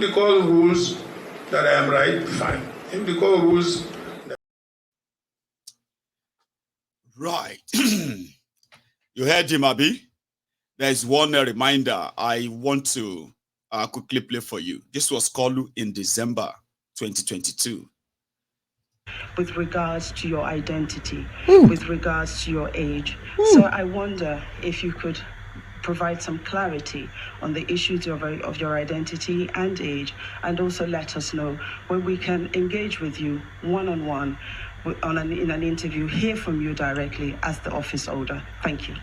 If the court rules that I am right, fine. If the court rules... Right. You heard him, Abi? There's one reminder I want to quickly play for you. This was called in December 2022. With regards to your identity, with regards to your age. So I wonder if you could provide some clarity on the issues of your identity and age, and also let us know when we can engage with you one-on-one in an interview, hear from you directly as the office holder. Thank you.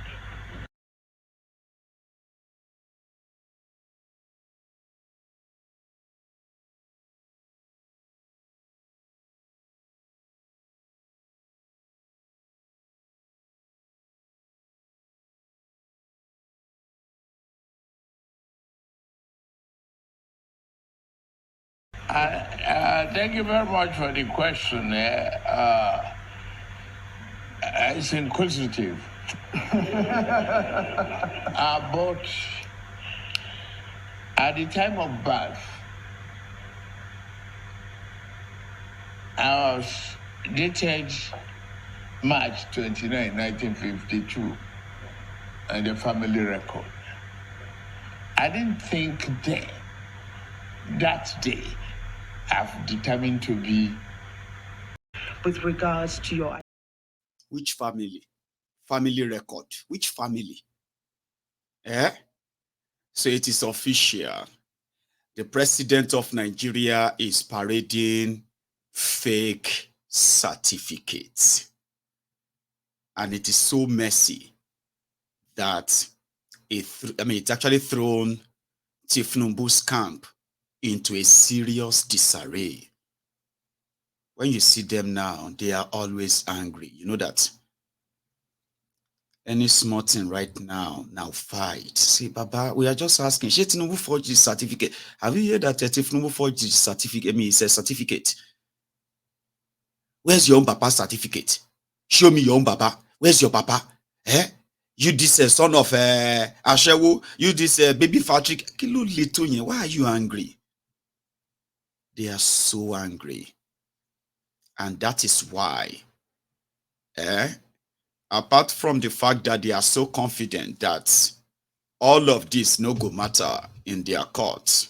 Thank you very much for the question. It's inquisitive. But at the time of birth, I was dated March 29, 1952, and the family record. I didn't think then, that day, I've determined to be. With regards to your... Which family? Family record. Which family? So it is official. The president of Nigeria is parading fake certificates. And it is so messy that it's actually thrown Tinubu's camp into a serious disarray. When you see them now, they are always angry. You know that any small thing right now fight. Say, Baba, we are just asking, should Tinubu forge his certificate? Have you heard that Tinubu forged his certificate? It's a certificate. Where's your own Papa certificate? Show me your own Papa. Where's your Papa? You this son of Ashewo, you this baby Patrick. Why are you angry? They are so angry. And that is why, apart from the fact that they are so confident that all of this no go matter in their courts,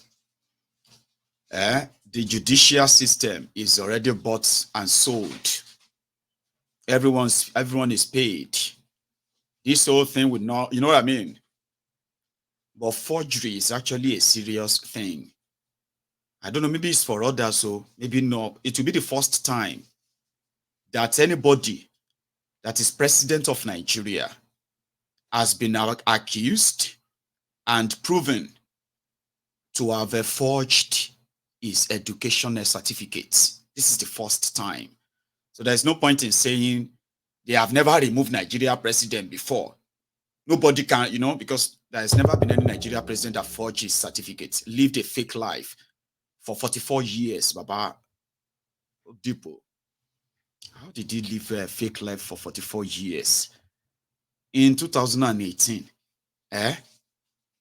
the judicial system is already bought and sold. Everyone is paid. This whole thing would not, you know what I mean? But forgery is actually a serious thing. I don't know, maybe it's for others, so maybe not. It will be the first time that anybody that is president of Nigeria has been accused and proven to have forged his educational certificates. This is the first time. So there's no point in saying they have never removed Nigeria president before. Nobody can, because there's never been any Nigeria president that forged his certificates, lived a fake life for 44 years, Baba Dipo. How did he live a fake life for 44 years? In 2018,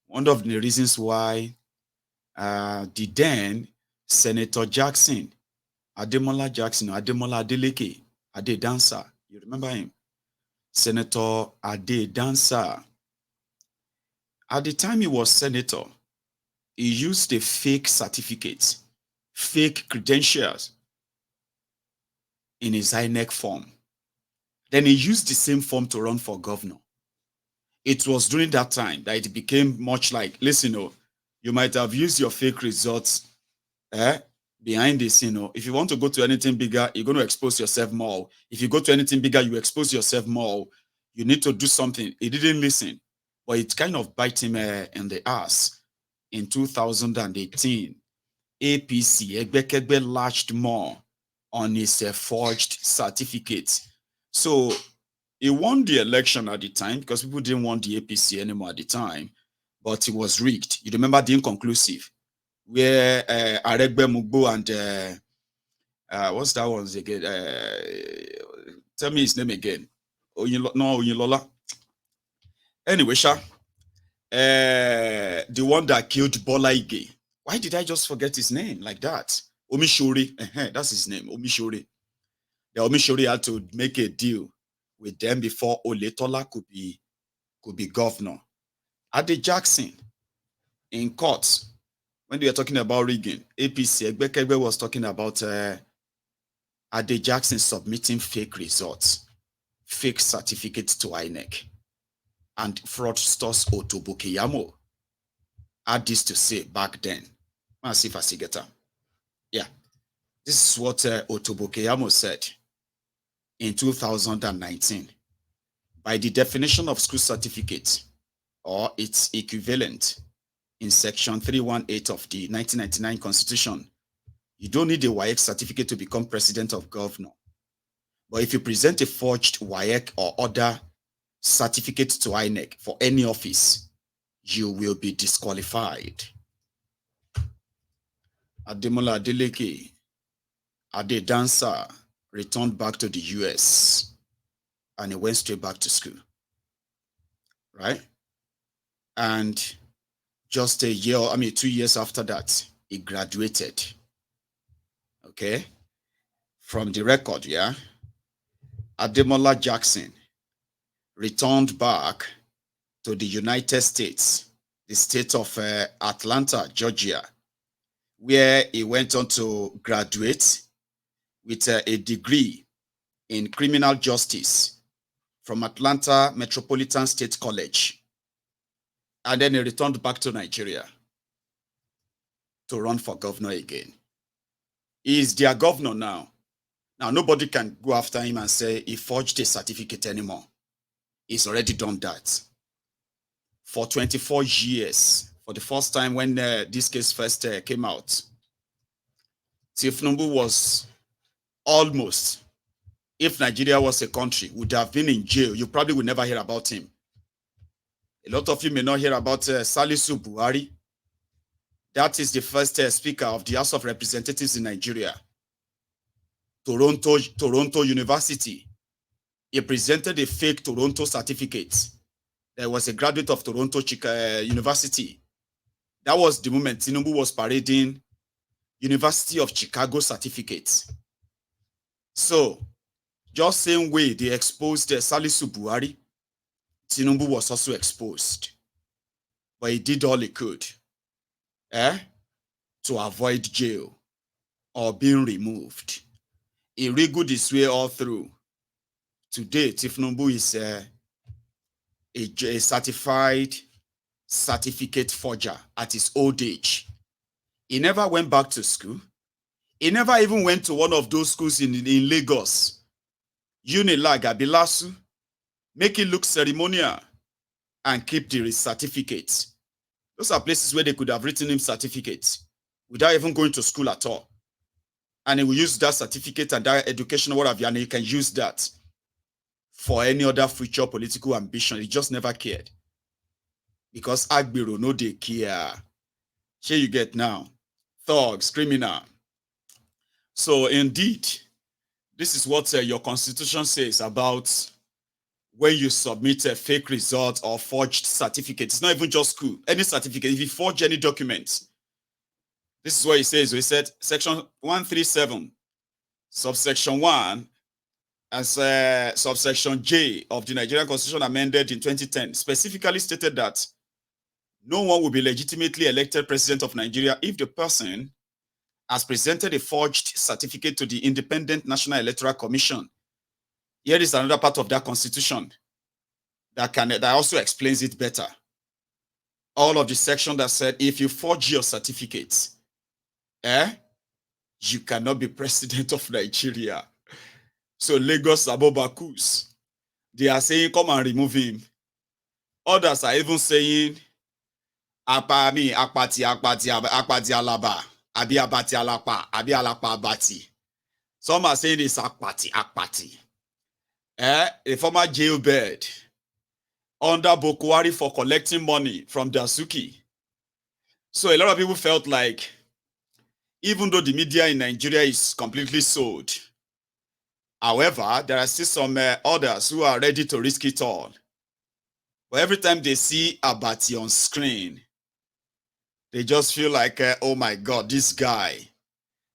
one of the reasons why the then Senator Jackson, Ademola Jackson, Ademola Adeleke, Ade Dancer, you remember him? Senator Ade Dancer. At the time he was senator, he used a fake certificate, fake credentials in his INEC form. Then he used the same form to run for governor. It was during that time that it became much like, listen, you might have used your fake results behind the scene. If you want to go to anything bigger, you're going to expose yourself more. If you go to anything bigger, you expose yourself more. You need to do something. He didn't listen, but it kind of bite him in the ass. In 2018, APC, Egbekegbe, latched more on his forged certificate. So he won the election at the time because people didn't want the APC anymore at the time, but it was rigged. You remember the inconclusive, where Aregbe Mugbo and what's that one again? Tell me his name again. Oyinlola. Anyway, the one that killed Bola Ige, Why did I just forget his name like that? Omishori, that's his name, Omishori. The Omishori had to make a deal with them before Oletola could be governor. Ade Jackson in court, when they were talking about rigging, APC Egbekegbe was talking about Ade Jackson submitting fake results, fake certificates to INEC, and fraudsters Otobokeyamo had this to say back then. Let's see if I see get them. Yeah, this is what Otobokeyamo said in 2019. By the definition of school certificate or its equivalent in section 318 of the 1999 Constitution, you don't need a WAEC certificate to become president of governor. But if you present a forged WAEC or other certificate to INEC for any office, you will be disqualified. Ademola Adeleke, Ade Dancer, returned back to the US and he went straight back to school. Right? And just 2 years after that, he graduated. Okay? From the record, yeah? Ademola Jackson returned back to the United States, the state of Atlanta, Georgia, where he went on to graduate with a degree in criminal justice from Atlanta Metropolitan State College. And then he returned back to Nigeria to run for governor again. He is their governor now. Now, nobody can go after him and say he forged a certificate anymore. He's already done that. For 24 years, for the first time when this case first came out, Tinubu was almost, if Nigeria was a country, would have been in jail. You probably would never hear about him. A lot of you may not hear about Salisu Buhari. That is the first speaker of the House of Representatives in Nigeria. Toronto University. He presented a fake Toronto certificate. There was a graduate of Toronto University. That was the moment Tinubu was parading University of Chicago certificates. So, just same way they exposed Salisu Buhari, Tinubu was also exposed. But he did all he could to avoid jail or being removed. He wriggled his way all through. Today, Tinubu is a certified certificate forger at his old age. He never went back to school. He never even went to one of those schools in Lagos. Unilag, Abilasu, make it look ceremonial and keep the certificates. Those are places where they could have written him certificates without even going to school at all. And he will use that certificate and that education, whatever, and he can use that for any other future political ambition. He just never cared. Because Agbero no they care. Here you get now. Thugs, criminal. So indeed, this is what your constitution says about when you submit a fake result or forged certificate. It's not even just school. Any certificate, if you forge any document, this is what it says. We said section 137, subsection 1, as subsection J of the Nigerian Constitution amended in 2010 specifically stated that no one will be legitimately elected president of Nigeria if the person has presented a forged certificate to the Independent National Electoral Commission. Here is another part of that constitution that also explains it better. All of the section that said if you forge your certificates, you cannot be president of Nigeria. So Lagos Abobakus, they are saying come and remove him. Others are even saying apati alaba, abi abati alapa, abi alapa abati. Some are saying it's akpati. A former jailbird under Bokwari for collecting money from Dasuki. So a lot of people felt like, even though the media in Nigeria is completely sold, however, there are still some others who are ready to risk it all. But every time they see Abati on screen, They just feel like, oh my God, this guy,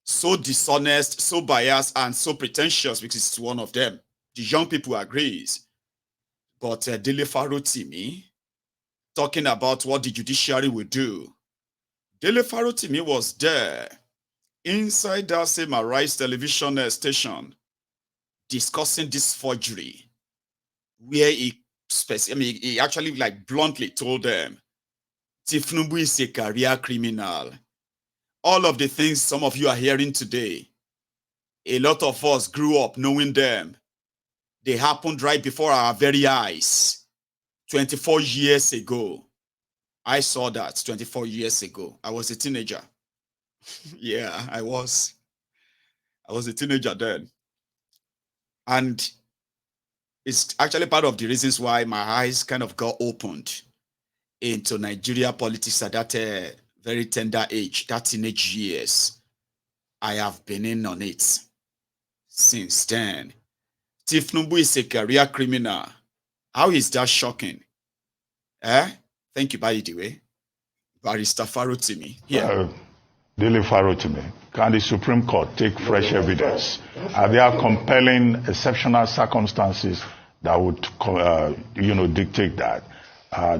so dishonest, so biased, and so pretentious, because it's one of them. The young people agrees. But Dele Farotimi, talking about what the judiciary will do. Dele Farotimi was there, inside that same Arise television station, discussing this forgery, where he actually like bluntly told them, Tinubu is a career criminal. All of the things some of you are hearing today, a lot of us grew up knowing them. They happened right before our very eyes. 24 years ago. I saw that 24 years ago. I was a teenager. Yeah, I was a teenager then. And it's actually part of the reasons why my eyes kind of got opened into Nigeria politics at that very tender age, that teenage years. I have been in on it since then. Tinubu is a career criminal. How is that shocking? Thank you, by the way. Barrister Farotimi. Here. Dele Farotimi, can the Supreme Court take fresh evidence? Are there compelling exceptional circumstances that would, dictate that?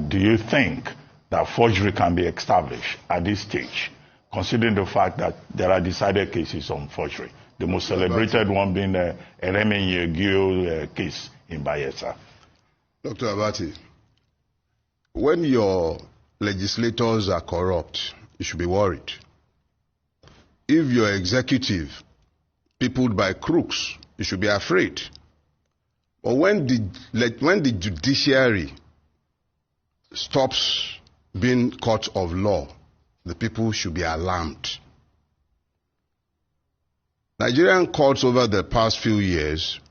Do you think that forgery can be established at this stage, considering the fact that there are decided cases on forgery? The most celebrated one being the Eremi Yegio case in Bayelsa. Dr. Abati, when your legislators are corrupt, you should be worried. If your executive peopled by crooks, you should be afraid. But when the judiciary stops being court of law, the people should be alarmed. Nigerian courts over the past few years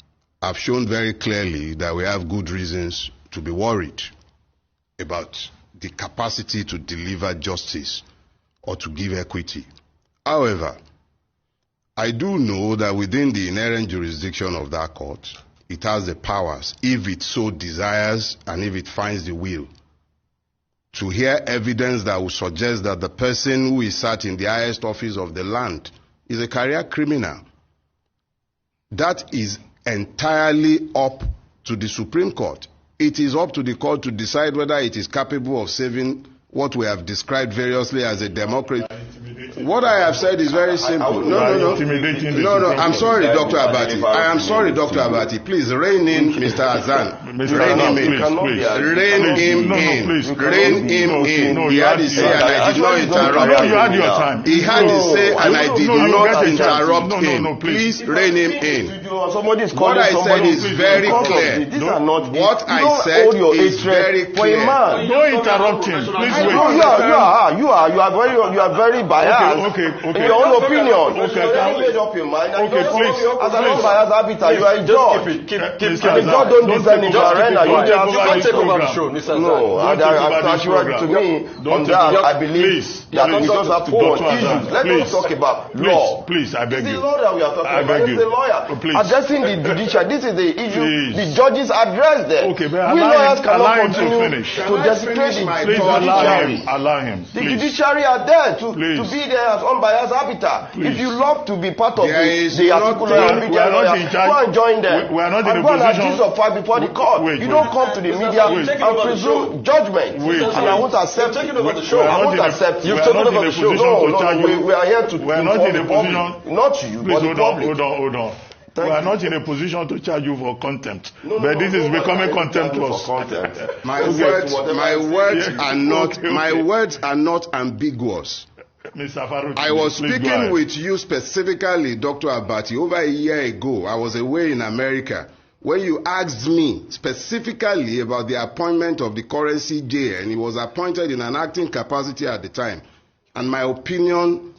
have shown very clearly that we have good reasons to be worried about the capacity to deliver justice or to give equity. However, I do know that within the inherent jurisdiction of that court, it has the powers, if it so desires and if it finds the will, to hear evidence that would suggest that the person who is sat in the highest office of the land is a career criminal. That is entirely up to the Supreme Court. It is up to the court to decide whether it is capable of saving what we have described variously as a democracy. What I have said is very simple. No. I'm sorry, Dr. Abati. I am sorry, Dr. Abati. Please rein in Mr. Azan. Rein him in. Rein him in. Rein him in. He had his say and I did not interrupt him. You had your time. He had his say and I did not interrupt him. Please rein him in. What I said is very clear. What I said is very clear. Don't interrupt him. Please wait. You are very biased. Okay. In your own opinion. Okay, please. As an unbiased arbiter, you are a judge. Keep if God don't descend in your arena, you just take over the show. No, actually, to me, on that, I believe that we just have to go on issues. Let us talk about law. Please, I beg you. It's the law that we are talking about. It's the lawyer. Addressing the judiciary. This is the issue the judges address there. Okay, but we lawyers cannot continue to desecrate the judiciary. Allow him. The judiciary are there to be there as unbiased arbiter. If you love to be part of the Atiku media lawyers, go and join them. We are not in a position of fight before the court. You don't come to the media and presume judgment. And I won't accept it. I won't accept it. You've taken over the show. No, we are here to inform the public. Not you, but the public. Hold on. We are not in a position to charge you for contempt, but this is becoming contemptuous. My words are not ambiguous. Mr. Faruk, I was speaking with you specifically, Dr. Abati, over a year ago. I was away in America when you asked me specifically about the appointment of the current CJ, and he was appointed in an acting capacity at the time. And my opinion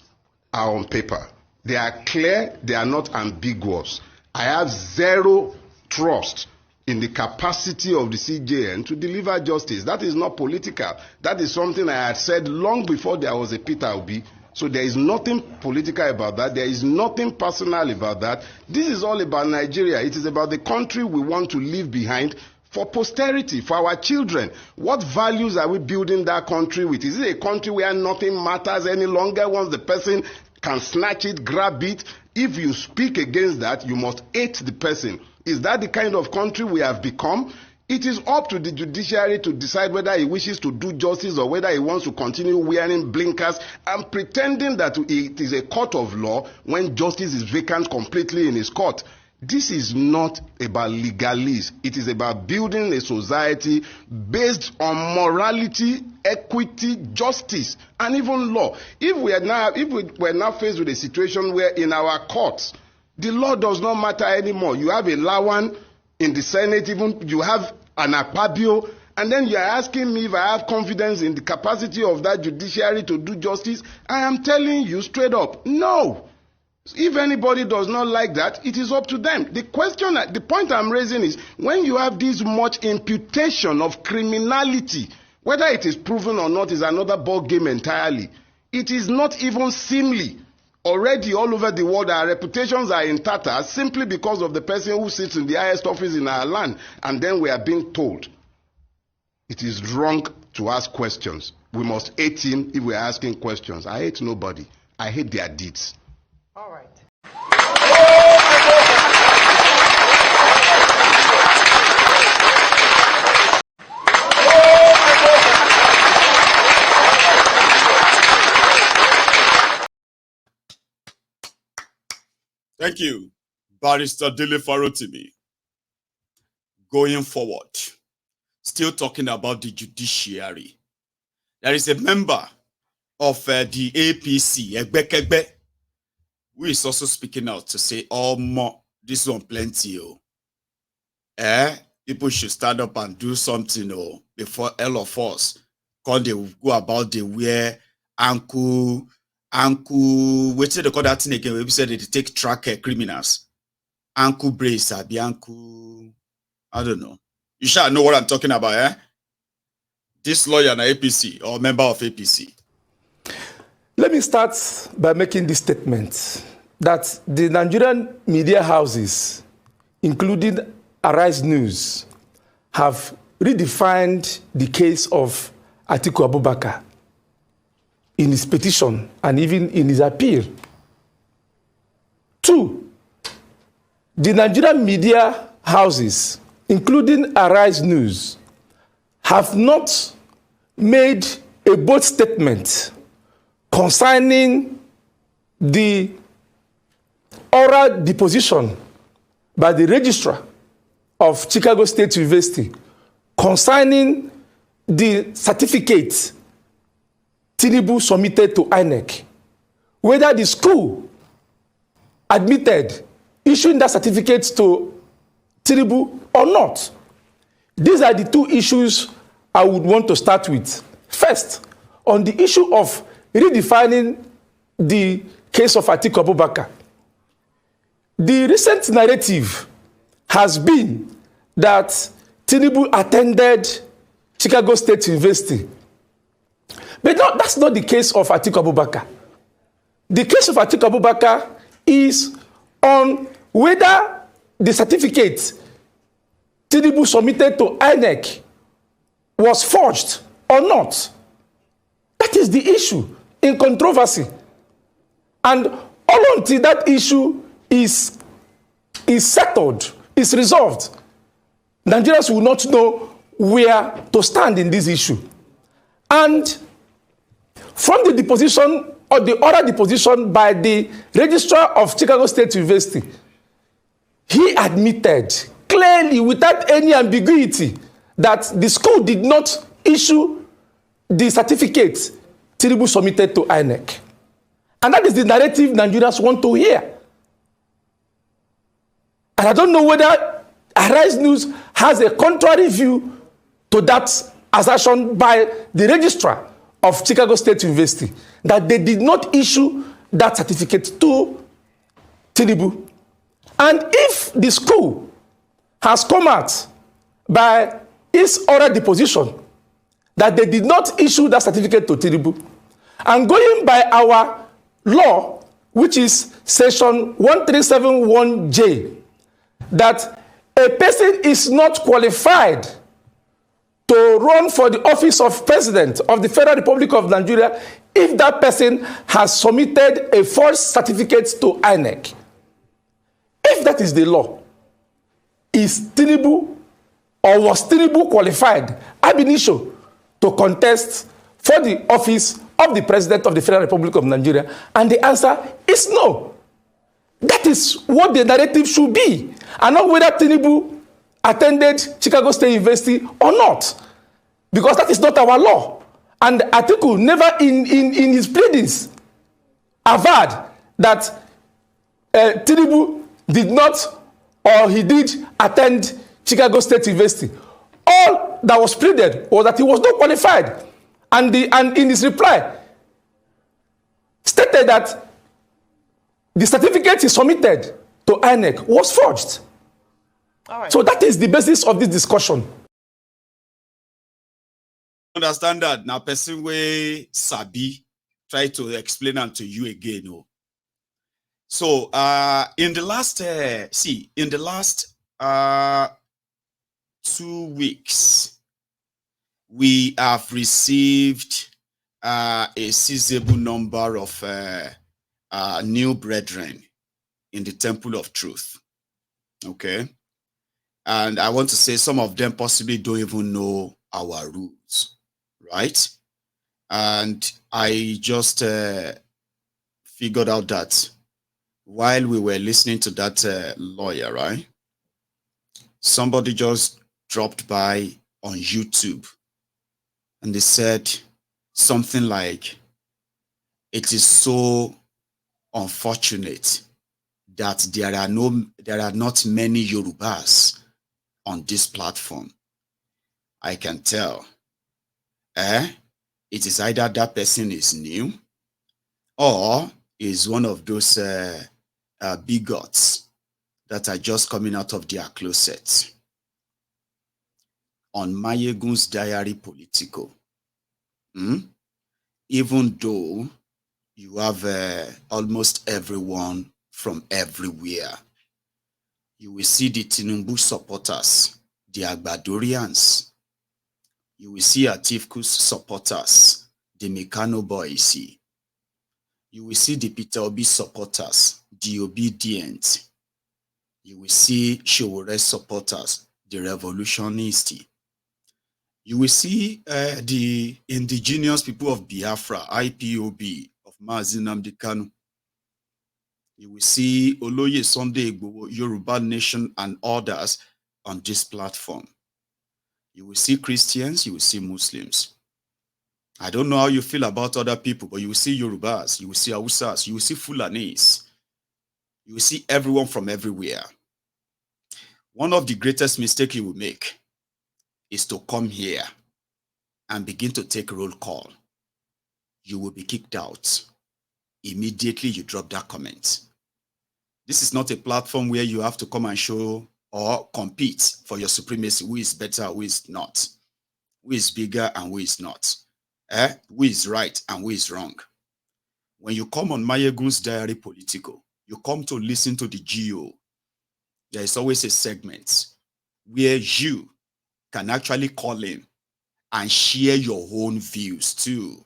are on paper. They are clear, they are not ambiguous. I have zero trust in the capacity of the CJN to deliver justice. That is not political. That is something I had said long before there was a Peter Obi. So there is nothing political about that. There is nothing personal about that. This is all about Nigeria. It is about the country we want to leave behind for posterity, for our children. What values are we building that country with? Is it a country where nothing matters any longer once the person can snatch it, grab it? If you speak against that, you must hate the person. Is that the kind of country we have become? It is up to the judiciary to decide whether he wishes to do justice or whether he wants to continue wearing blinkers and pretending that it is a court of law when justice is vacant completely in his court. This is not about legalese. It is about building a society based on morality, equity, justice, and even law. If we are now faced with a situation where in our courts, the law does not matter anymore. You have a Lawan in the Senate, even you have an Akpabio, and then you are asking me if I have confidence in the capacity of that judiciary to do justice. I am telling you straight up, no. If anybody does not like that, it is up to them. The point I'm raising is, when you have this much imputation of criminality, whether it is proven or not is another ball game entirely. It is not even seemly. Already all over the world, our reputations are in tatters simply because of the person who sits in the highest office in our land. And then we are being told it is wrong to ask questions. We must hate him if we are asking questions. I hate nobody. I hate their deeds. All right. Thank you, Barrister Dele Farotimi. Going forward, still talking about the judiciary. There is a member of the APC, Egbekegbe, who is also speaking out to say, oh, more, this one plenty. People should stand up and do something before all of us they go about the wear ankle, wait till they call that thing again. We said they take track criminals. Ankle brace, be ankle, I don't know. You shall know what I'm talking about, This lawyer in APC or member of APC. Let me start by making this statement that the Nigerian media houses, including Arise News, have redefined the case of Atiku Abubakar in his petition and even in his appeal. 2, the Nigerian media houses, including Arise News, have not made a bold statement concerning the oral deposition by the registrar of Chicago State University concerning the certificate Tinubu submitted to INEC, whether the school admitted issuing that certificate to Tinubu or not. These are the 2 issues I would want to start with. First, on the issue of redefining the case of Atiku Abubakar. The recent narrative has been that Tinubu attended Chicago State University. But no, that's not the case of Atiku Abubakar. The case of Atiku Abubakar is on whether the certificate Tinubu submitted to INEC was forged or not. That is the issue in controversy. And all until that issue is settled, is resolved, Nigerians will not know where to stand in this issue. And from the deposition or the oral deposition by the registrar of Chicago State University, he admitted clearly without any ambiguity that the school did not issue the certificate Tinubu submitted to INEC. And that is the narrative Nigerians want to hear. And I don't know whether Arise News has a contrary view to that assertion by the registrar of Chicago State University, that they did not issue that certificate to Tinubu. And if the school has come out by its oral deposition that they did not issue that certificate to Tinubu, and going by our law, which is section 1371J, that a person is not qualified to run for the office of president of the Federal Republic of Nigeria if that person has submitted a false certificate to INEC. If that is the law, is Tinubu or was Tinubu qualified ab initio to contest for the office of the president of the Federal Republic of Nigeria? And the answer is no. That is what the narrative should be, and not whether Tinubu attended Chicago State University or not, because that is not our law. And Atiku never in his pleadings averred that Tinubu did not or he did attend Chicago State University. All that was pleaded was that he was not qualified, and in his reply stated that the certificate he submitted to INEC was forged. All right. So that is the basis of this discussion. Understand that now person way sabi try to explain them to you again. Oh. So in the last in the last 2 weeks we have received a sizable number of new brethren in the Temple of Truth. Okay. And I want to say some of them possibly don't even know our rules, right? And I just figured out that while we were listening to that lawyer, right? Somebody just dropped by on YouTube and they said something like, it is so unfortunate that there are not many Yorubas on this platform. I can tell. It is either that person is new or is one of those bigots that are just coming out of their closet. On Mayegun's diary political, even though you have almost everyone from everywhere, you will see the Tinubu supporters, the Agbadorians. You will see Atiku's supporters, the Mekano boys. You will see the Peter Obi supporters, the Obidients. You will see Showore's supporters, the revolutionists. You will see the indigenous people of Biafra, IPOB, of Mazi Nnamdi Kanu. You will see Oloye Sunday Igboho, Yoruba Nation, and others on this platform. You will see Christians, you will see Muslims. I don't know how you feel about other people, but you will see Yorubas, you will see Hausas, you will see Fulanis. You will see everyone from everywhere. One of the greatest mistakes you will make is to come here and begin to take roll call. You will be kicked out. Immediately you drop that comment. This is not a platform where you have to come and show or compete for your supremacy, who is better, who is not, who is bigger and who is not, who is right and who is wrong. When you come on Mayegun's diary political, you come to listen to the GO. There is always a segment where you can actually call in and share your own views too.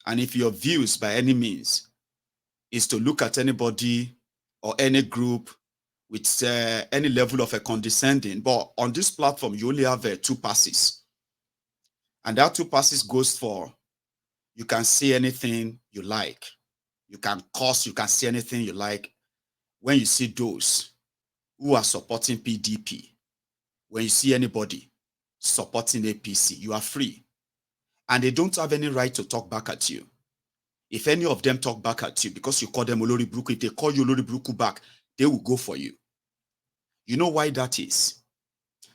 And if your views by any means is to look at anybody or any group with any level of a condescending, but on this platform, you only have 2 passes. And that 2 passes goes for, you can say anything you like. You can curse, you can say anything you like. When you see those who are supporting PDP, when you see anybody supporting APC, you are free. And they don't have any right to talk back at you. If any of them talk back at you because you call them Olori Bruku, if they call you Olori Bruku back, they will go for you. You know why that is?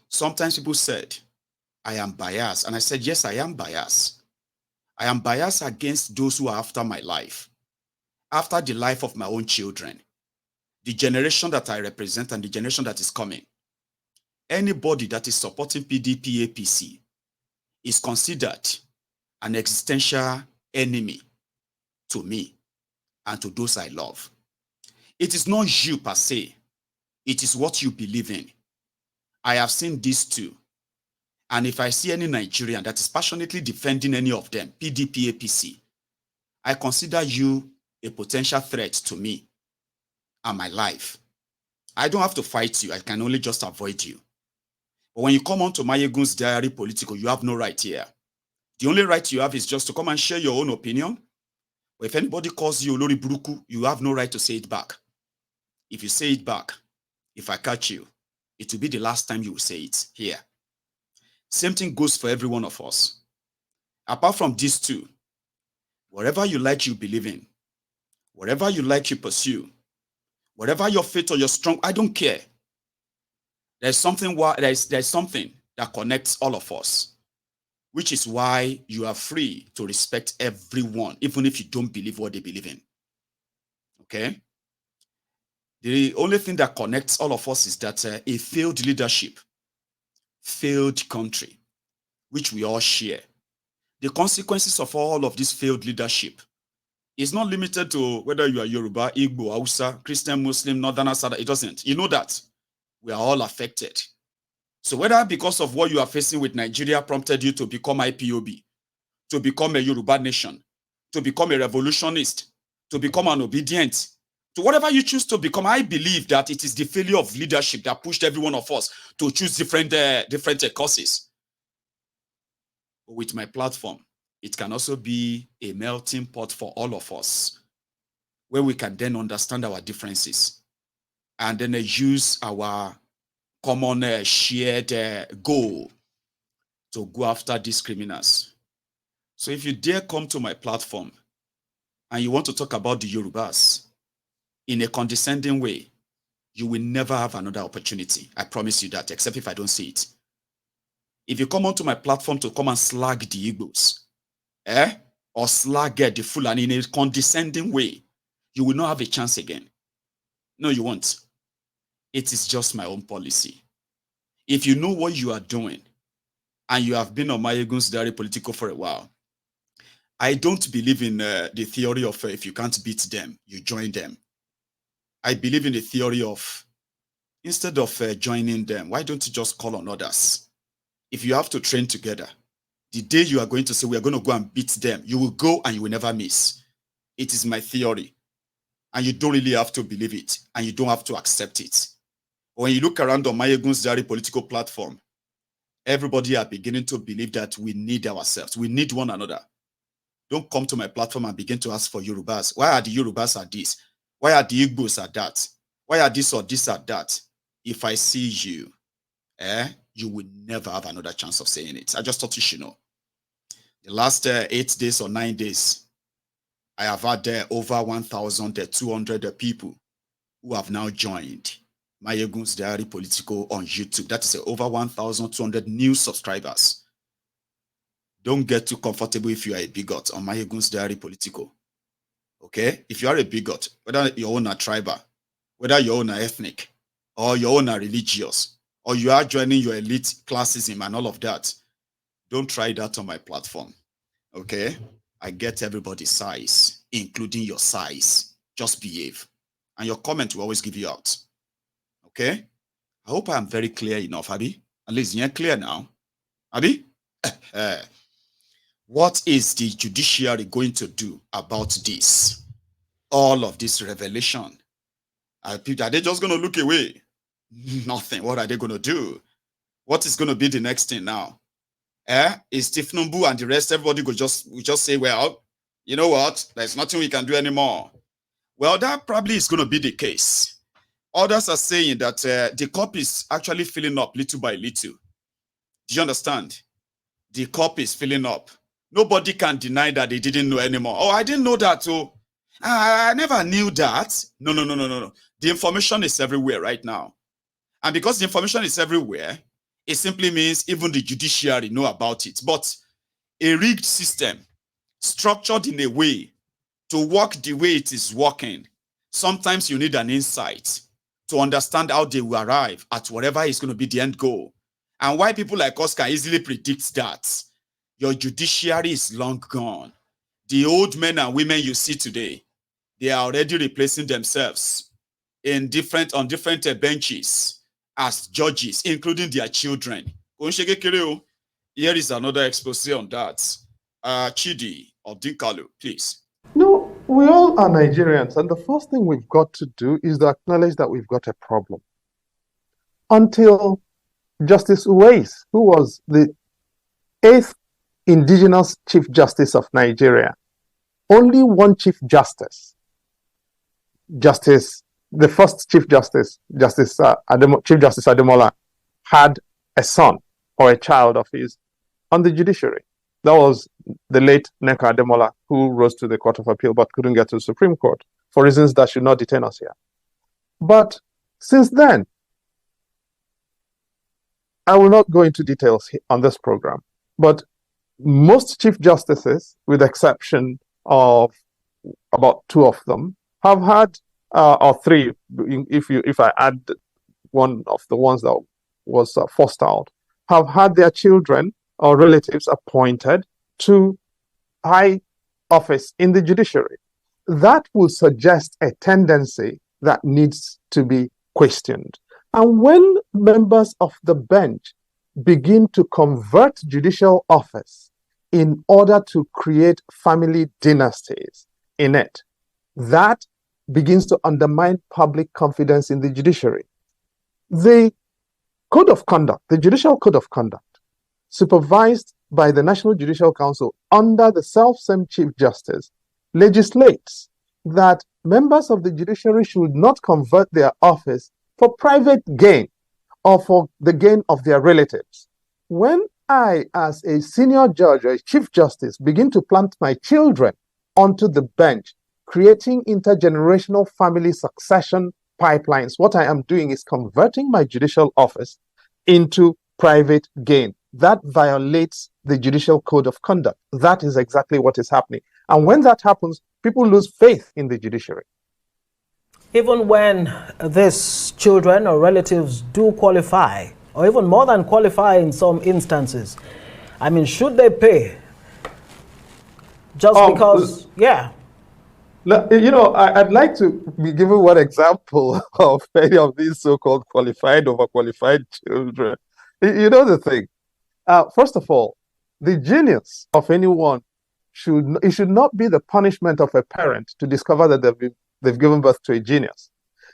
Sometimes people said, I am biased. And I said, yes, I am biased. I am biased against those who are after my life, after the life of my own children, the generation that I represent and the generation that is coming. Anybody that is supporting PDP, APC is considered an existential enemy to me and to those I love. It is not you per se. It is what you believe in. I have seen these two. And if I see any Nigerian that is passionately defending any of them, PDP, APC, I consider you a potential threat to me and my life. I don't have to fight you. I can only just avoid you. But when you come on to Mayegun's Diary Political, you have no right here. The only right you have is just to come and share your own opinion. But if anybody calls you Olori Buruku, you have no right to say it back. If you say it back, if I catch you, it will be the last time you will say it here. Same thing goes for every one of us. Apart from these two, whatever you like, you believe in. Whatever you like, you pursue. Whatever your faith or your strong, I don't care. There's something that connects all of us, which is why you are free to respect everyone, even if you don't believe what they believe in. Okay? The only thing that connects all of us is that a failed leadership, failed country, which we all share. The consequences of all of this failed leadership is not limited to whether you are Yoruba, Igbo, Hausa, Christian, Muslim, Northern, Southern. It doesn't. You know that we are all affected. So whether because of what you are facing with Nigeria prompted you to become IPOB, to become a Yoruba nation, to become a revolutionist, to become an obedient, to whatever you choose to become, I believe that it is the failure of leadership that pushed every one of us to choose different courses. But with my platform, it can also be a melting pot for all of us, where we can then understand our differences and then use our common shared goal to go after these criminals. So if you dare come to my platform and you want to talk about the Yorubas in a condescending way, you will never have another opportunity. I promise you that, except if I don't see it. If you come onto my platform to come and slag the Igbos, or slag the Fulani in a condescending way, you will not have a chance again. No, you won't. It is just my own policy. If you know what you are doing, and you have been on Mayegun's Diary Political for a while, I don't believe in the theory of if you can't beat them, you join them. I believe in the theory of, instead of joining them, why don't you just call on others? If you have to train together, the day you are going to say, we are going to go and beat them, you will go and you will never miss. It is my theory. And you don't really have to believe it, and you don't have to accept it. When you look around on Mayegun's Diary Political platform, everybody are beginning to believe that we need ourselves. We need one another. Don't come to my platform and begin to ask for Yorubas. Why are the Yorubas at this? Why are the Igbos at that? Why are this or this at that? If I see you, you will never have another chance of saying it. I just thought you should know. The last 8 days or 9 days, I have had over 1,200 people who have now joined Mayegun's Diary Political on YouTube. That is over 1,200 new subscribers. Don't get too comfortable if you are a bigot on Mayegun's Diary Political. Okay? If you are a bigot, whether your own are tribal, whether your own are ethnic, or your own are religious, or you are joining your elite classism and all of that, don't try that on my platform. Okay? I get everybody's size, including your size. Just behave. And your comment will always give you out. Okay? I hope I am very clear enough, Abi. At least you're clear now. Abi? What is the judiciary going to do about this? All of this revelation. Are they just going to look away? Nothing. What are they going to do? What is going to be the next thing now? Is Tinubu and the rest, everybody will just say, well, you know what? There's nothing we can do anymore. Well, that probably is going to be the case. Others are saying that the cup is actually filling up little by little. Do you understand? The cup is filling up. Nobody can deny that they didn't know anymore. Oh, I didn't know that. Oh, I never knew that. No. The information is everywhere right now. And because the information is everywhere, it simply means even the judiciary know about it. But a rigged system, structured in a way to work the way it is working, sometimes you need an insight to understand how they will arrive at whatever is going to be the end goal. And why people like us can easily predict that. Your judiciary is long gone. The old men and women you see today, they are already replacing themselves on different benches as judges, including their children. Here is another expose on that. Chidi or Dinkalo, please. No, we all are Nigerians, and the first thing we've got to do is to acknowledge that we've got a problem. Until Justice Uwais, who was the 8th indigenous Chief Justice of Nigeria, only one Chief Justice, the first Chief Justice, Chief Justice Ademola, had a son or a child of his on the judiciary. That was the late Neka Ademola, who rose to the Court of Appeal but couldn't get to the Supreme Court for reasons that should not detain us here. But since then, I will not go into details on this program, but most Chief Justices, with the exception of about 2 of them, have had, or 3, if I add one of the ones that was forced out, have had their children or relatives appointed to high office in the judiciary. That will suggest a tendency that needs to be questioned. And when members of the bench begin to convert judicial office in order to create family dynasties in it, that begins to undermine public confidence in the judiciary. The Code of Conduct, the Judicial Code of Conduct, supervised by the National Judicial Council under the self-same Chief Justice, legislates that members of the judiciary should not convert their office for private gain or for the gain of their relatives. When I, as a senior judge or a Chief Justice, begin to plant my children onto the bench, creating intergenerational family succession pipelines, what I am doing is converting my judicial office into private gain. That violates the Judicial Code of Conduct. That is exactly what is happening. And when that happens, people lose faith in the judiciary. Even when these children or relatives do qualify, or even more than qualify in some instances, I mean, should they pay? Just because, yeah. You know, I'd like to be given one example of any of these so-called qualified, overqualified children. You know the thing. First of all, the genius of anyone should not be the punishment of a parent to discover that they've given birth to a genius.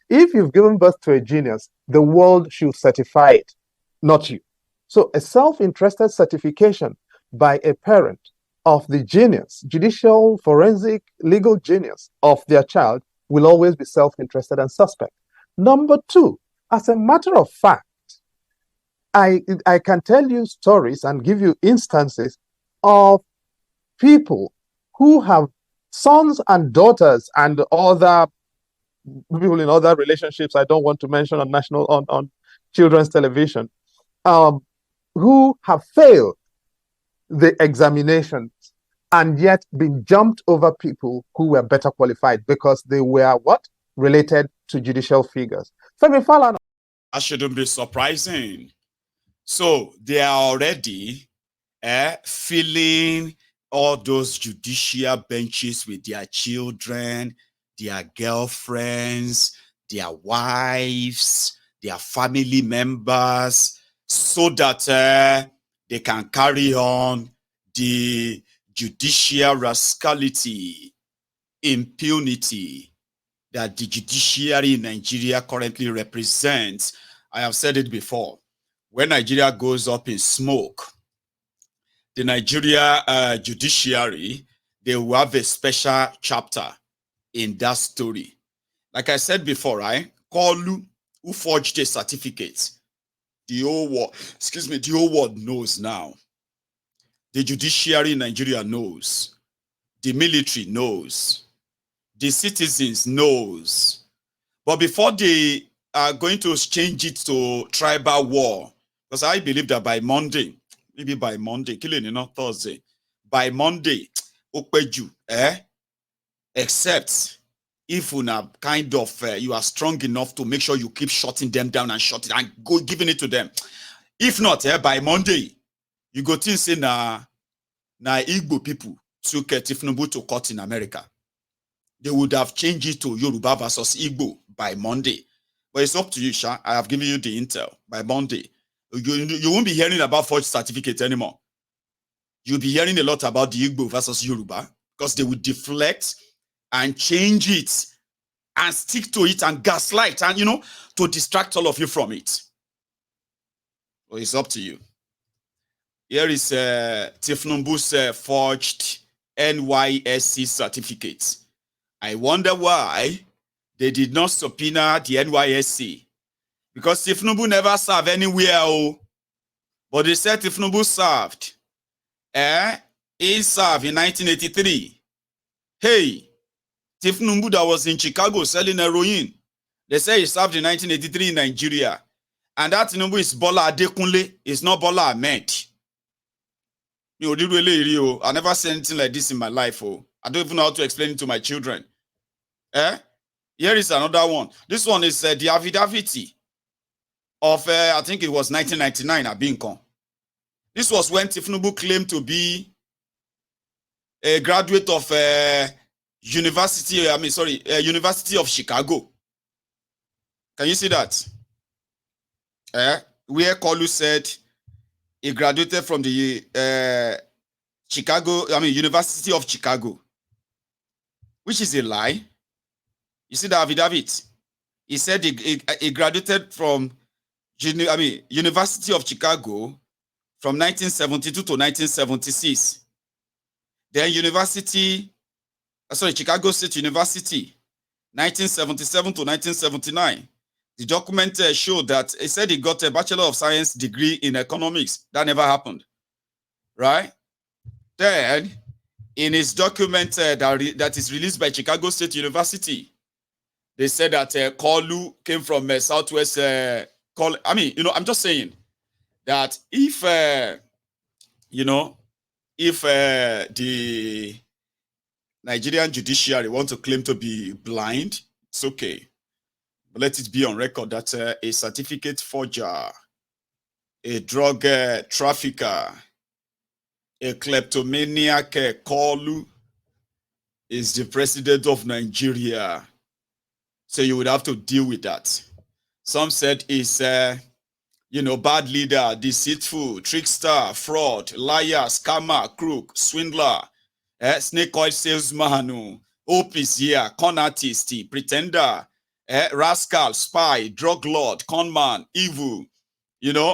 If you've given birth to a genius, the world should certify it, not you. So a self-interested certification by a parent of the genius, judicial, forensic, legal genius of their child will always be self-interested and suspect. Number 2, as a matter of fact, I can tell you stories and give you instances of people who have sons and daughters and other people in other relationships I don't want to mention on children's television, who have failed the examinations and yet been jumped over people who were better qualified because they were what? Related to judicial figures. That shouldn't be surprising. So they are already filling all those judicial benches with their children, their girlfriends, their wives, their family members, so that they can carry on the judicial rascality, impunity that the judiciary in Nigeria currently represents. I have said it before. When Nigeria goes up in smoke, the Nigeria judiciary, they will have a special chapter in that story. Like I said before, right? Kolu, who forged a certificate, the whole world knows now. The judiciary in Nigeria knows. The military knows. The citizens knows. But before they are going to change it to tribal war, because I believe that by Monday, maybe by Monday, killing not Thursday, by Monday, except if you are strong enough to make sure you keep shutting them down and go giving it to them. If not, by Monday, you go to say na Igbo people took Tinubu to court in America. They would have changed it to Yoruba versus Igbo by Monday. But it's up to you, Sha. I have given you the intel by Monday. You won't be hearing about forged certificates anymore. You'll be hearing a lot about the Igbo versus Yoruba because they will deflect and change it and stick to it and gaslight and, to distract all of you from it. Well, it's up to you. Here is Tinubu's forged NYSC certificate. I wonder why they did not subpoena the NYSC. Because Tinubu never served anywhere. But they said Tinubu served. He served in 1983. Hey, Tinubu that was in Chicago selling heroin. They say he served in 1983 in Nigeria. And that Tinubu is Bola Adekunle. It's not Bola Ahmed. I never said anything like this in my life. I don't even know how to explain it to my children. Here is another one. This one is the affidavit of, I think it was 1999 at Bincon. This was when Tinubu claimed to be a graduate of University of Chicago. Can you see that? Where Kolu said he graduated from the University of Chicago, which is a lie. You see the affidavit? He said he graduated from University of Chicago from 1972 to 1976. Then Chicago State University, 1977 to 1979. The document showed that he said he got a Bachelor of Science degree in economics. That never happened, right? Then, in his document that is released by Chicago State University, they said that Kolu came from Southwest. I'm just saying that if the Nigerian judiciary want to claim to be blind, it's okay. But let it be on record that a certificate forger, a drug trafficker, a kleptomaniac Kolu is the president of Nigeria. So you would have to deal with that. Some said he's, bad leader, deceitful, trickster, fraud, liar, scammer, crook, swindler, snake oil salesman, opis here, con artist, pretender, rascal, spy, drug lord, conman, evil,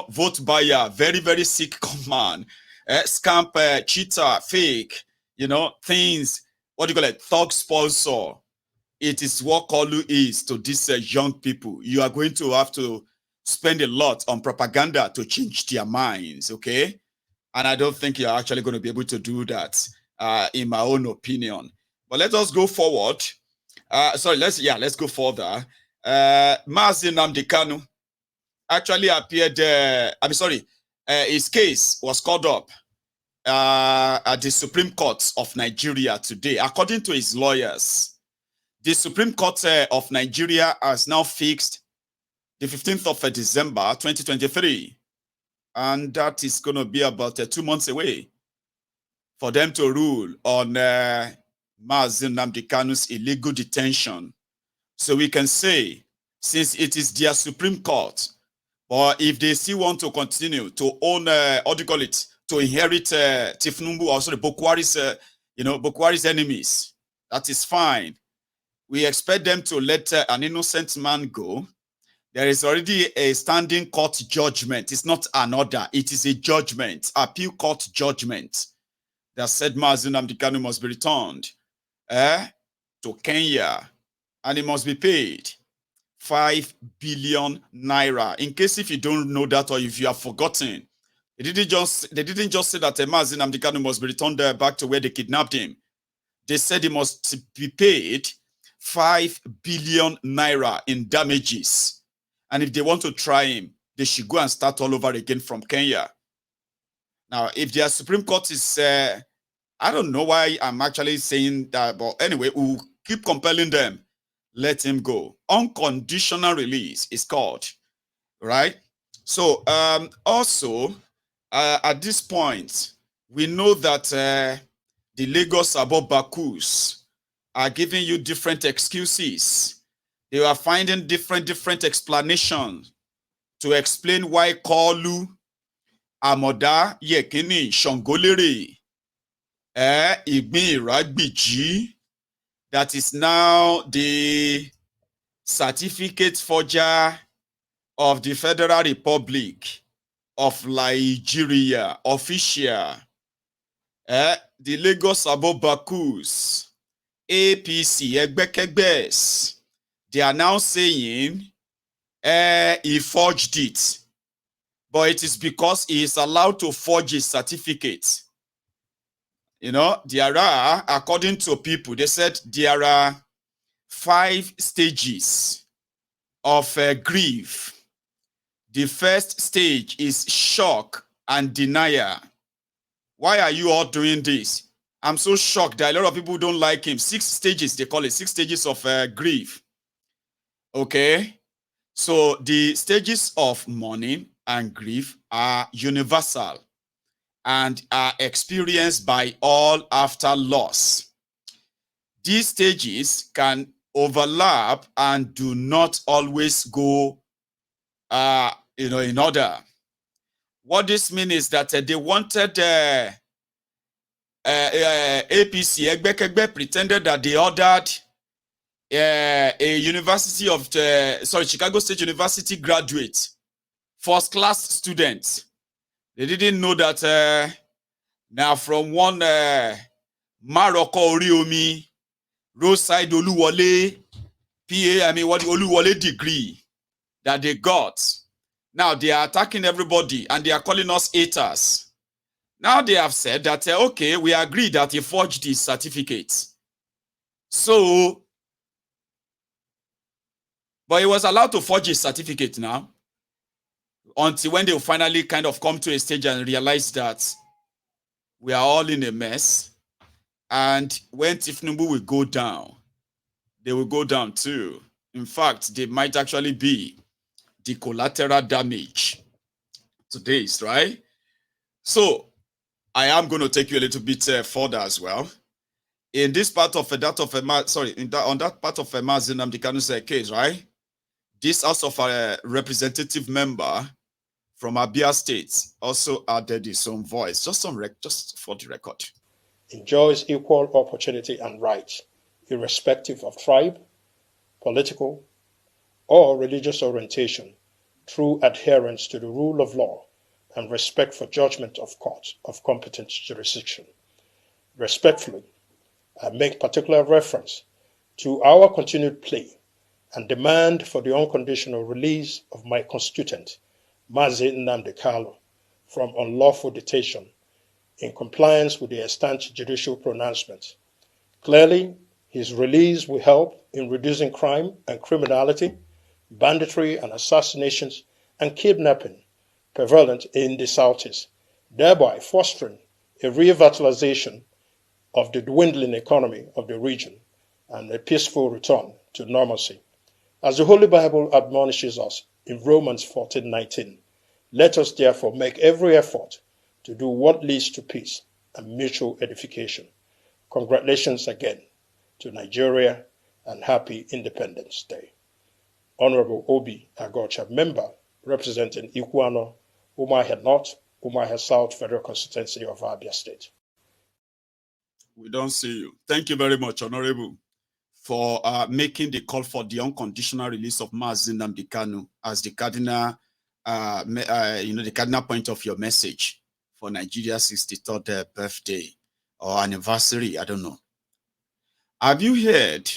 vote buyer, very, very sick conman, scamp, cheater, fake, things, thug sponsor. It is what Kolu is to these young people. You are going to have to spend a lot on propaganda to change their minds, okay? And I don't think you're actually going to be able to do that, in my own opinion. But let us go forward. Let's go further. Mazi Nnamdi Kanu actually appeared, his case was called up at the Supreme Court of Nigeria today. According to his lawyers, the Supreme Court of Nigeria has now fixed the 15th of December, 2023. And that is going to be about 2 months away for them to rule on Mazi Nnamdi Kanu's illegal detention. So we can say, since it is their Supreme Court, or if they still want to continue to own, to inherit Tinubu, also the Bokwari's enemies, that is fine. We expect them to let an innocent man go. There is already a standing court judgment. It's not an order. It is a judgment, appeal court judgment that said Mazi Nnamdi Kanu must be returned to Kenya and he must be paid 5 billion naira. In case if you don't know that or if you have forgotten, they didn't just say that Mazi Nnamdi Kanu must be returned back to where they kidnapped him. They said he must be paid 5 billion naira in damages. And if they want to try him, they should go and start all over again from Kenya. Now, if their Supreme Court is, I don't know why I'm actually saying that, but anyway, we'll keep compelling them. Let him go. Unconditional release is called, right? So, also, at this point, we know that the Lagos Abo Bakus are giving you different excuses They were finding different explanations to explain why Kolu, Amoda, Yekini, Shongolere, Igbin Iragbiji, that is now the certificate forger of the Federal Republic of Nigeria, official, the Lagos Abobakus, APC, Egbekegbes, they are now saying he forged it. But it is because he is allowed to forge his certificate. You know, there are, according to people, they said there are 5 stages of grief. The first stage is shock and denial. Why are you all doing this? I'm so shocked that a lot of people don't like him. 6 stages, they call it 6 stages of grief. Okay? So the stages of mourning and grief are universal and are experienced by all after loss. These stages can overlap and do not always go in order. What this means is that they wanted APC, Egbekegbe pretended that they ordered a university of Chicago State University graduate, first class students. They didn't know that now from one Maroko Oriomi, roadside Oluwole, Oluwole degree that they got. Now they are attacking everybody and they are calling us haters. Now they have said that, okay, we agree that he forged his certificate. So, but he was allowed to forge his certificate now until when they will finally kind of come to a stage and realize that we are all in a mess. And when Tinubu will go down, they will go down too. In fact, they might actually be the collateral damage to this, right? So, I am going to take you a little bit further as well. In this part of on that part of Mazi Nnamdi Kanu's case, right? This House of Representative member from Abia State also added his own voice, just for the record. Enjoys equal opportunity and rights, irrespective of tribe, political, or religious orientation, through adherence to the rule of law and respect for judgment of courts of competent jurisdiction. Respectfully, I make particular reference to our continued plea and demand for the unconditional release of my constituent, Mazi Nnamdi Kanu, from unlawful detention in compliance with the extant judicial pronouncement. Clearly, his release will help in reducing crime and criminality, banditry and assassinations, and kidnapping prevalent in the Southeast, thereby fostering a revitalization of the dwindling economy of the region and a peaceful return to normalcy. As the Holy Bible admonishes us in Romans 14:19, let us therefore make every effort to do what leads to peace and mutual edification. Congratulations again to Nigeria and happy Independence Day. Honorable Obi Agocha, member representing Ikuano, Umuahia North, Umuahia South Federal Constituency of Abia State. We don't see you. Thank you very much, Honorable, for making the call for the unconditional release of Mazi Nnamdi Kanu as the cardinal, the cardinal point of your message for Nigeria's 63rd birthday or anniversary. I don't know. Have you heard?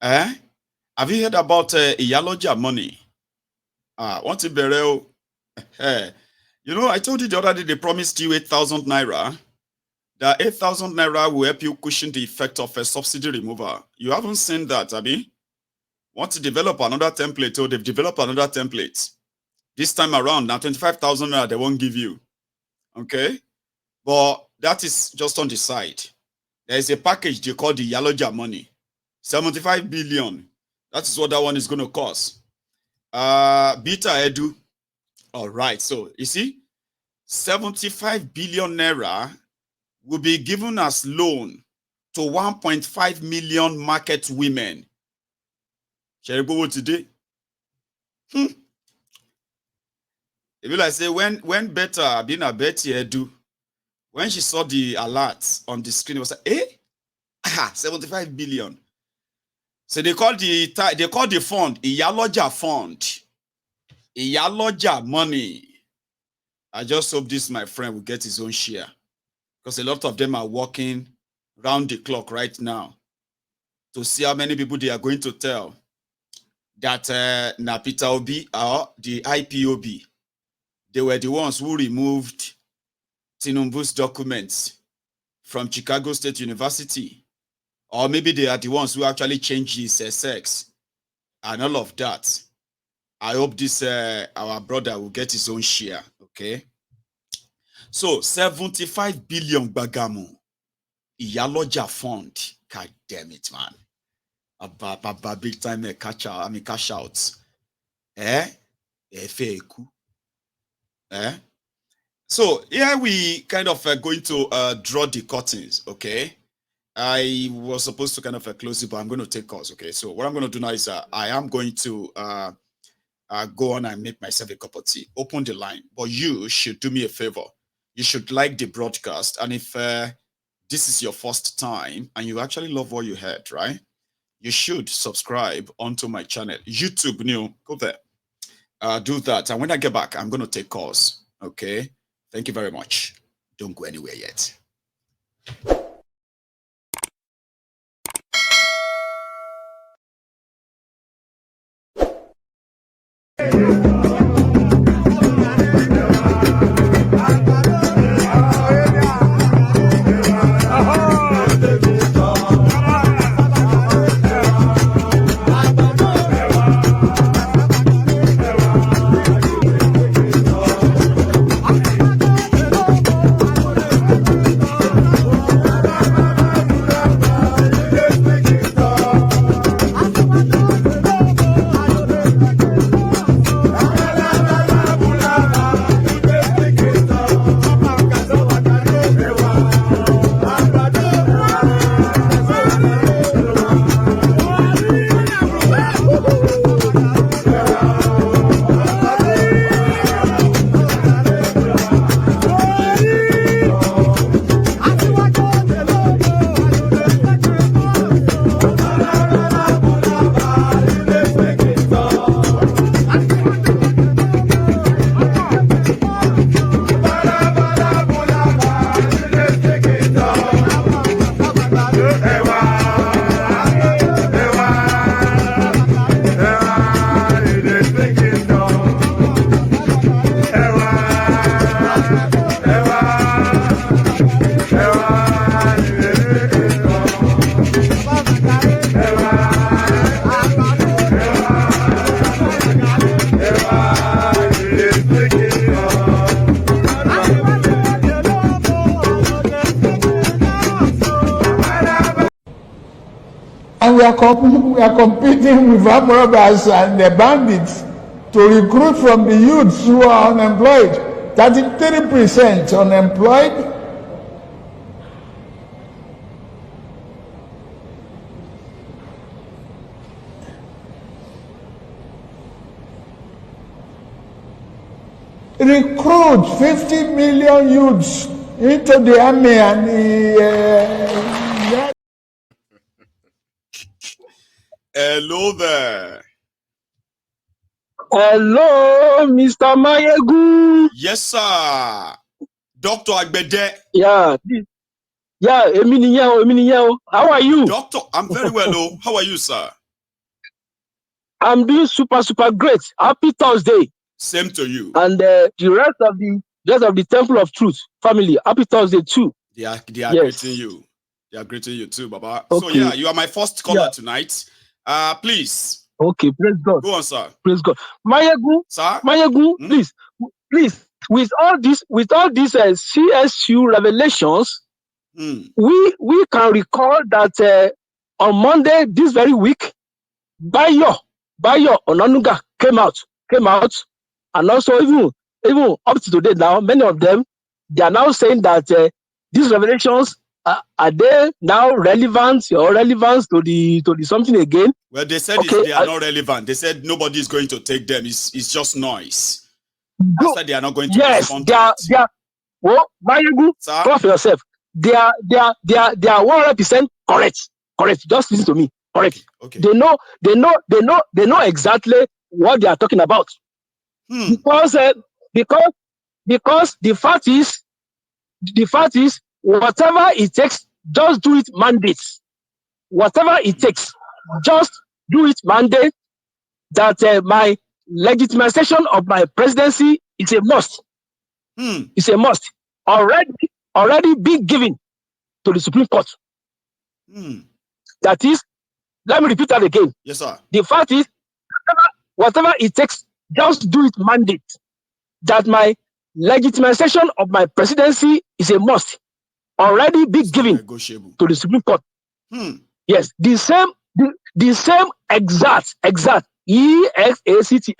Have you heard about Iyaloja money? What's it, Bereo? You know, I told you the other day they promised you 8,000 naira. That 8,000 naira will help you cushion the effect of a subsidy removal. You haven't seen that, Abi? Want to develop another template? Oh, they've developed another template. This time around, now 25,000 naira they won't give you. Okay? But that is just on the side. There is a package they call the Iyaloja money. 75 billion. That is what that one is going to cost. Beta Edu. All right. So, you see, 75 billion naira will be given as loan to 1.5 million market women. Cherebowo today. If you like say when better being a Betty Edu, when she saw the alert on the screen, it was like, 75 billion. So they call the fund Iyaloja Fund. Iyaloja money. I just hope this my friend will get his own share, because a lot of them are working round the clock right now to see how many people they are going to tell that na Peter Obi or the IPOB, they were the ones who removed Tinubu's documents from Chicago State University, or maybe they are the ones who actually changed his sex and all of that. I hope this our brother will get his own share. Okay. So 75 billion Bagamu Iyaloja Fund. God damn it, man. A big time cash out. So here we kind of going to draw the curtains. Okay. I was supposed to kind of close it, but I'm going to take calls. Okay. So what I'm going to do now is I am going to go on and make myself a cup of tea. Open the line. But you should do me a favor. You should like the broadcast. And if this is your first time and you actually love what you heard, right? You should subscribe onto my channel. YouTube, go there. Do that. And when I get back, I'm going to take calls. Okay? Thank you very much. Don't go anywhere yet. And we are competing with armed robbers and the bandits to recruit from the youths who are unemployed. 33% unemployed. Recruit 50 million youths into the army and the Hello there. Hello, Mr. Mayegu. Yes, sir. Dr. Agbede. Yeah, Eminiyo. How are you? Doctor, I'm very well. How are you, sir? I'm doing super great. Happy Thursday. Same to you. And the rest of the Temple of Truth family. Happy Thursday too. They are greeting you. They are greeting you too, Baba. Okay. So yeah, you are my first caller tonight. Please. Okay, praise God. Go on, sir. Praise God. Mayegu, sir? Mayegu, please. With all these CSU revelations, we can recall that on Monday this very week, Bayo Onanuga came out, and also even up to today now, many of them they are now saying that these revelations are they now relevant or relevant to the something again? Well, they said they are not relevant. They said nobody is going to take them. It's just noise. That's why they are not going to respond to it. They are. Well, Mayagu, talk for yourself. They are 100% correct. Correct. Just listen to me. Correct. Okay. They know exactly what they are talking about. Because the fact is whatever it takes, just do it mandates. Whatever it takes, just do it mandate. That my legitimization of my presidency is a must. It's a must. Already be given to the Supreme Court. That is, let me repeat that again. Yes, sir. The fact is, whatever it takes, just do it mandate. That my legitimization of my presidency is a must. Already be given to the Supreme Court. Yes, the same exact EXACT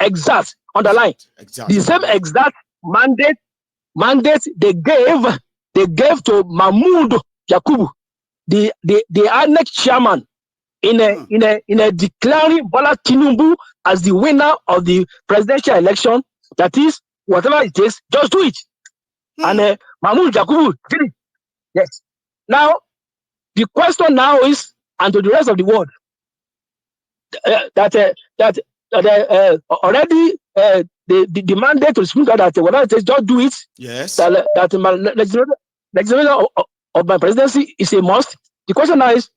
exact underline. The same exact mandate they gave to Mahmoud Yakubu, the INEC chairman, in a declaring Bola Tinubu as the winner of the presidential election. That is, whatever it takes, just do it. And Mahmoud Yakubu did it. Yes. Now, the question now is, and to the rest of the world, that already the mandate to speak that whatever it takes, just do it. Yes. That my legislation of my presidency is a must. The question now is,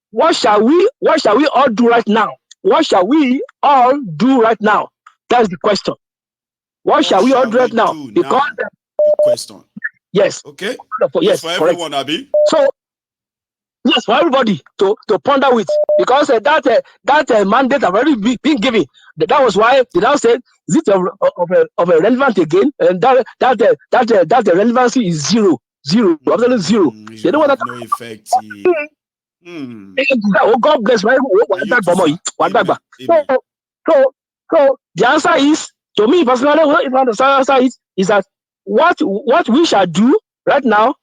what shall we all do right now? What shall we all do right now? That's the question. What shall we all do right now? Because the question. Yes. Okay. Yes. For everyone, Abi. So yes, for everybody to ponder with, because that mandate have already been given. That was why they now said, is it of a relevant again? And that relevancy is zero, absolutely zero. They don't want no effect. Oh, God bless my. So the answer is, to me personally, the answer is that what we shall do right now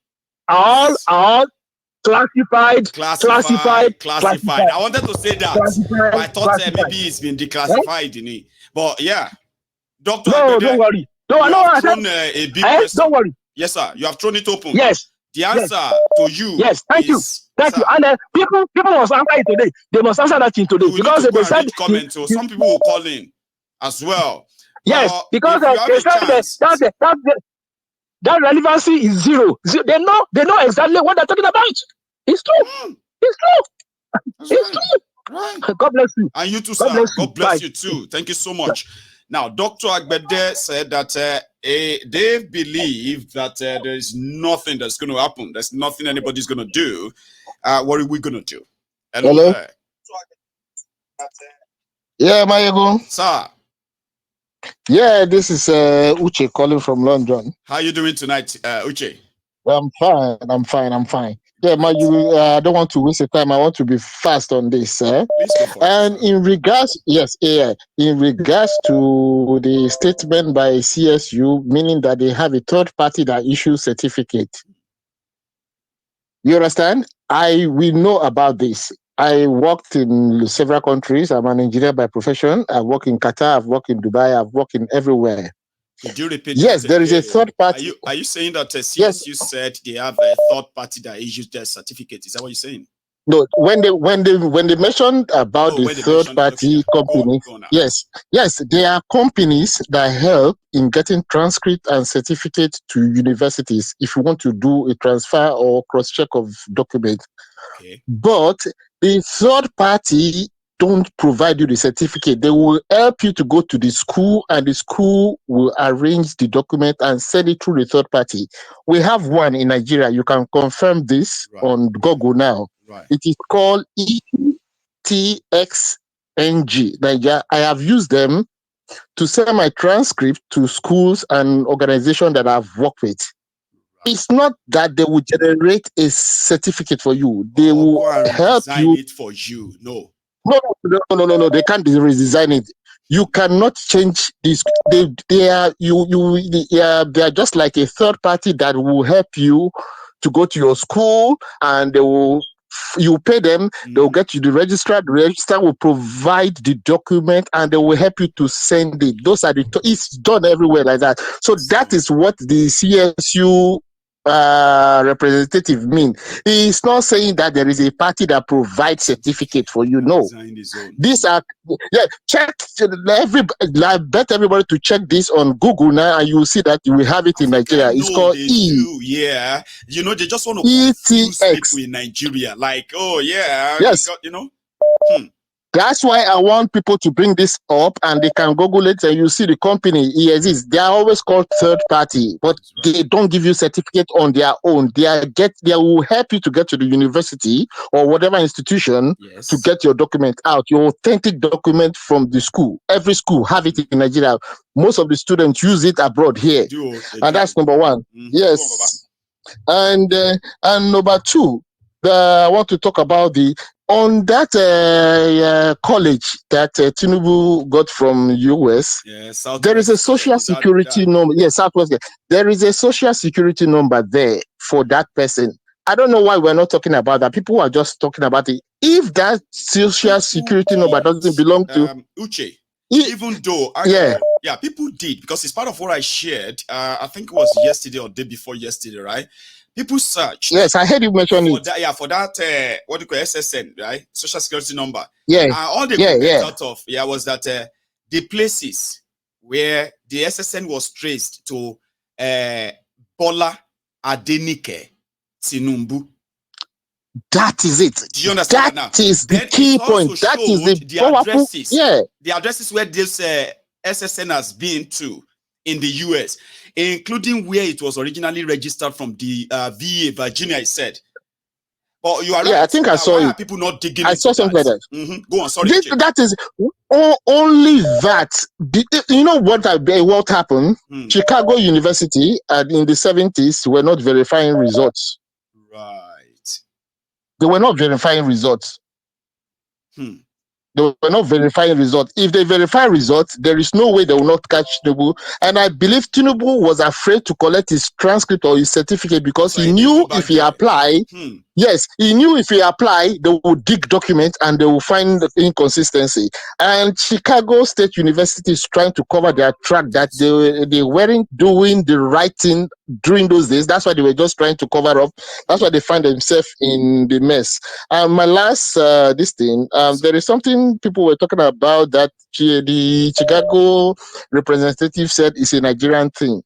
are all classified. I wanted to say that. I thought maybe it's been declassified in it. But yeah, Doctor. No, don't worry. Thrown a big question. Don't worry. Yes, sir. You have thrown it open. Yes. The answer to you. Yes. Thank you. And people must answer it today. They must answer that thing today, because they said comments. So some people will call in as well. Yes, because they said that relevancy is zero. They know exactly what they're talking about. It's true. It's true. Right. God bless you. And you too, sir. God bless you too. Thank you so much. Now, Dr. Agbede said that they believe that there is nothing that's going to happen. There's nothing anybody's going to do. What are we going to do? Hello? Yeah, Mayego. Sir. Yeah, this is Uche calling from London. How are you doing tonight, Uche? I'm fine. Yeah, I don't want to waste the time. I want to be fast on this. And in regards to the statement by CSU, meaning that they have a third party that issues certificate. You understand? We know about this. I worked in several countries. I'm an engineer by profession. I work in Qatar. I've worked in Dubai. I've worked in everywhere. Could you repeat? Yes, there is a third party. Are you saying that CSU said they have a third party that issues their certificate? Is that what you're saying? No, when they mentioned about the third party company, yes, there are companies that help in getting transcript and certificate to universities if you want to do a transfer or cross-check of documents. Okay. But the third party don't provide you the certificate. They will help you to go to the school, and the school will arrange the document and send it through the third party. We have one in Nigeria. You can confirm this on Google now. Right. It is called ETXNG. Nigeria. I have used them to send my transcript to schools and organizations that I've worked with. It's not that they will generate a certificate for you. They will help you. It for you. No. No. They can't redesign it. You cannot change this. They are just like a third party that will help you to go to your school, and they will. You pay them, they will get you the registrar. The registrar will provide the document, and they will help you to send it. Those are it's done everywhere like that. So that is what the CSU representative mean. He's not saying that there is a party that provides certificate for you. No, these are check. I bet everybody to check this on Google now, and you will see that you will have it in Nigeria. It's called yeah, you know, they just want to confuse people in Nigeria. Like, oh yeah, yes, That's why I want people to bring this up, and they can Google it, and you see the company exists. They are always called third party, but they don't give you certificate on their own. They will help you to get to the university or whatever institution to get your document out, your authentic document from the school. Every school have it in Nigeria. Most of the students use it abroad here, and that's number one. Yes, and number two, I want to talk about on that college that Tinubu got from US, there is a social security number. Yes, Southwest. There is a social security number there for that person. I don't know why we're not talking about that. People are just talking about it. If that social security number doesn't belong to Uche, even though people did, because it's part of what I shared. I think it was yesterday or day before yesterday, right? People search. Yes, I heard you mention it. For that, what do you call SSN, right? Social security number. Yeah. All they got out of was that the places where the SSN was traced to Bola Adenike Tinubu. That is it. Do you understand that now? Is the key point. That is the powerful. The addresses where this SSN has been to in the US, including where it was originally registered from the VA, Virginia, I said. But you are right. I think I saw it. People not digging. I saw something like that. Go on, sorry. That is only that. You know what happened? Chicago University in the 70s were not verifying results. Right. They were not verifying results. They were not verifying results. If they verify results, there is no way they will not catch Tinubu. And I believe Tinubu was afraid to collect his transcript or his certificate because he knew if he applied, he knew if he applied, they would dig documents and they will find the inconsistency. And Chicago State University is trying to cover their track that they weren't doing the right thing during those days. That's why they were just trying to cover up. That's why they find themselves in the mess. My last there is something people were talking about that the Chicago representative said is a Nigerian thing.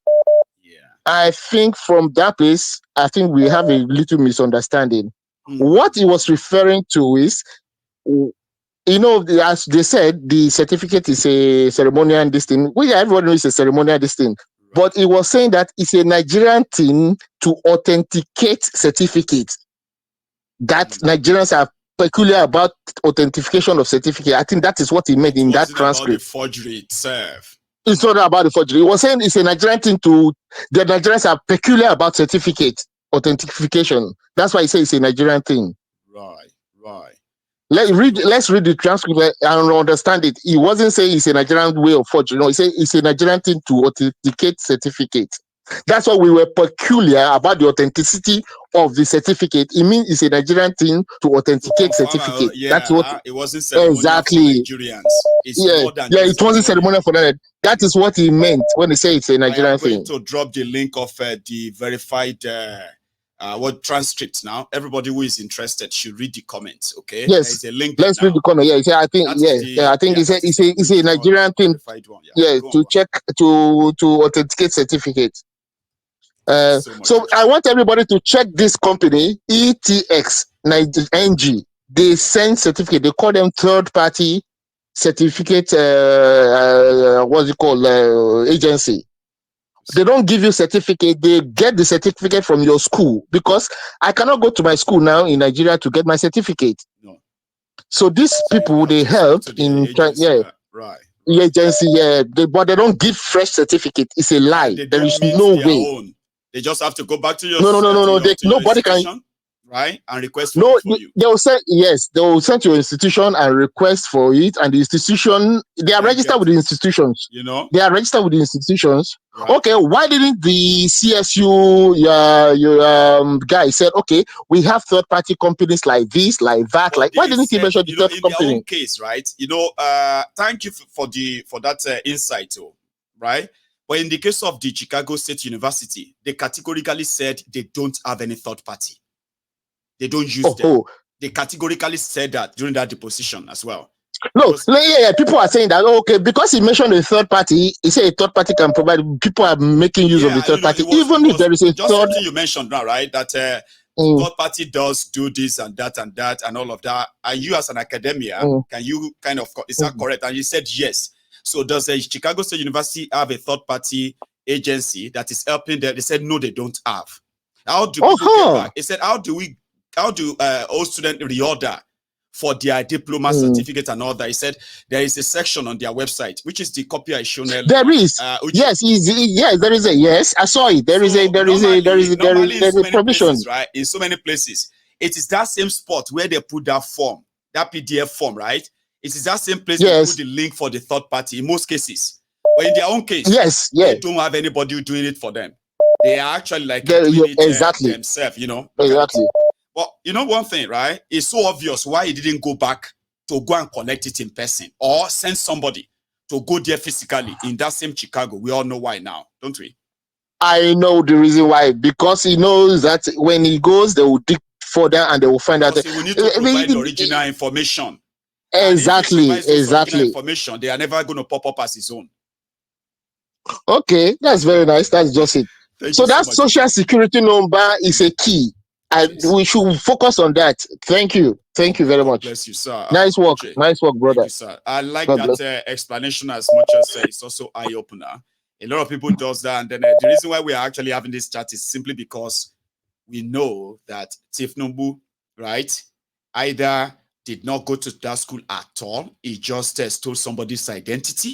I think from that place, I think we have a little misunderstanding. What he was referring to is, as they said, the certificate is a ceremonial thing. Everyone knows it's a ceremonial thing. But he was saying that it's a Nigerian thing to authenticate certificates. That Nigerians are peculiar about authentication of certificate. I think that is what he meant in that transcript. About the forgery itself. It's not about the forgery. He was saying it's a Nigerian thing the Nigerians are peculiar about certificate authentication. That's why he says it's a Nigerian thing. Right. Let's read the transcript and understand it. He wasn't saying it's a Nigerian way of forgery. No, he said it's a Nigerian thing to authenticate certificate. That's why we were peculiar about the authenticity of the certificate. It means it's a Nigerian thing to authenticate certificate. That's what it wasn't ceremonial exactly. For Nigerians. It's more than it wasn't ceremonial for that. That is what he meant when he said it's a Nigerian thing. I'm going to drop the link of the verified transcripts now. Everybody who is interested should read the comments. Okay. Yes. There's a link. Let's read the comment. Yeah. I think. I think it's a Nigerian thing. To check to authenticate certificate. So I want everybody to check this company, ETX NG. They send certificate. They call them third-party certificate. What's it called? Agency. They don't give you certificate. They get the certificate from your school because I cannot go to my school now in Nigeria to get my certificate. No. So these people they help in the agency. But they don't give fresh certificate. It's a lie. There is no way. They just have to go back to your No. Nobody can. right? And request No, for you. they will send, yes, they will send to your institution and request for it, and the institution, they are registered with the institutions. You know? They are registered with the institutions. Right. Okay, why didn't the CSU your guy said, okay, we have third-party companies like this, like that, But like, why didn't he mention the third in company? their own case, right? You know, thank you for that insight, too, right? But in the case of the Chicago State University, they categorically said they don't have any third party. They don't use them. They categorically said that during that deposition as well. No, yeah, people are saying that, okay, because he mentioned a third party, he said a third party can provide, people are making use of the third party, even if there is a just third. something you mentioned now, right? That third party does do this and that and all of that. And you as an academia, can you kind of, is that correct? And you said yes. So does the Chicago State University have a third party agency that is helping them? They said, no, they don't have. How do people get back? They said, how do all students reorder for their diploma certificate and all that? He said there is a section on their website, which is the copy I shown earlier. There is, yes, there is a, yes, I saw it. There is a provision, places, right? In so many places, it is that same spot where they put that form, that PDF form, right? It is that same place they put the link for the third party in most cases. But in their own case, they don't have anybody doing it for them. They are actually like doing it themselves, you know. Exactly. But you know one thing, right? It's so obvious why he didn't go back to go and collect it in person or send somebody to go there physically in that same Chicago. We all know why now, don't we? I know the reason why. Because he knows that when he goes, they will dig further and they will find out. We need to provide the original information. Exactly. Information, they are never going to pop up as his own. Okay, that's very nice. That's just it. So that social security number is a key. And we should focus on that. Thank you. Thank you very much. Bless you, sir. Nice work. Nice work, brother. Thank you, sir. I like that explanation as much as it's also eye-opener. A lot of people does that. And then the reason why we are actually having this chat is simply because we know that Tinubu, right, either did not go to that school at all. He just stole somebody's identity,